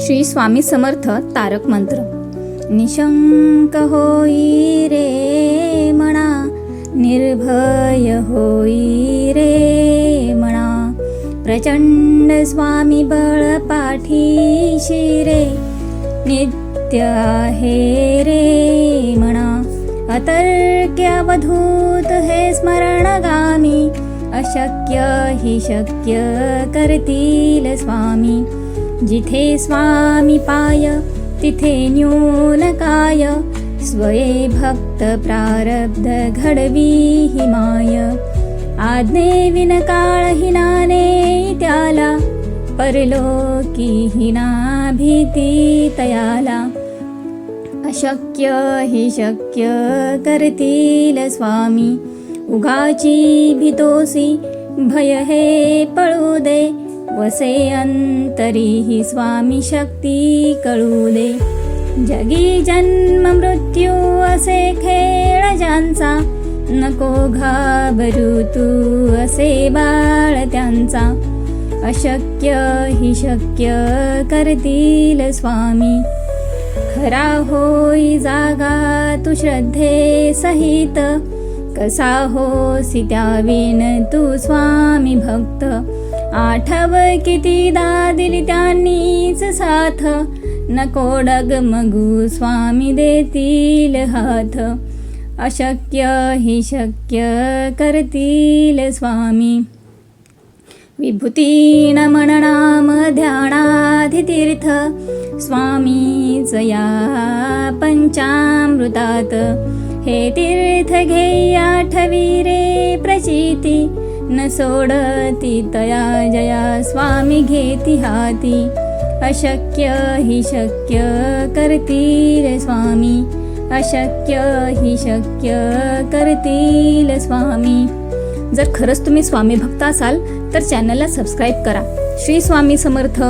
श्री स्वामी समर्थ तारक मंत्र. निशंक होई रे मना, निर्भय होई रे मना. प्रचंड स्वामी बळ पाठीशी रे, नित्य आहे रे मना. अतर्क्य अवधूत हे स्मरणगामी, अशक्य हि शक्य करतील स्वामी. जिथे स्वामी पाय तिथे न्यून काय, स्वये भक्त प्रारब्ध घडवी हि माय. आज्ञे विन काळ हिनाने त्याला, परलोकी हिना भीती तयाला. अशक्य हि शक्य करतील स्वामी, उगाची भीतोसी भय हे पळू दे. वसे अंतरी ही स्वामी शक्ती कळू दे. जगी जन्म मृत्यू असे खेळ ज्यांचा, नको घाबरू तू असे बाळ त्यांचा. अशक्य हि शक्य करतील स्वामी, खरा होई जागा तू श्रद्धे सहित. कसा होसी त्याविन तू स्वामी भक्त. आठव कितीदा दिली त्यांनीच साथ, नको डगमगू स्वामी देतील हात. अशक्य हि शक्य करतील स्वामी. विभूती नमन नाम ध्यानाधितीर्थ, स्वामीच या पंचामृतात. हे तीर्थ घेई आठवी रे प्रचिती, न सोडती तया जया स्वामी घेती हाती. अशक्य हि शक्य करतील स्वामी, अशक्य हि शक्य करतील स्वामी. जर खरंच तुम्ही स्वामी भक्त असाल तर चॅनलला सबस्क्राईब करा. श्री स्वामी समर्थ.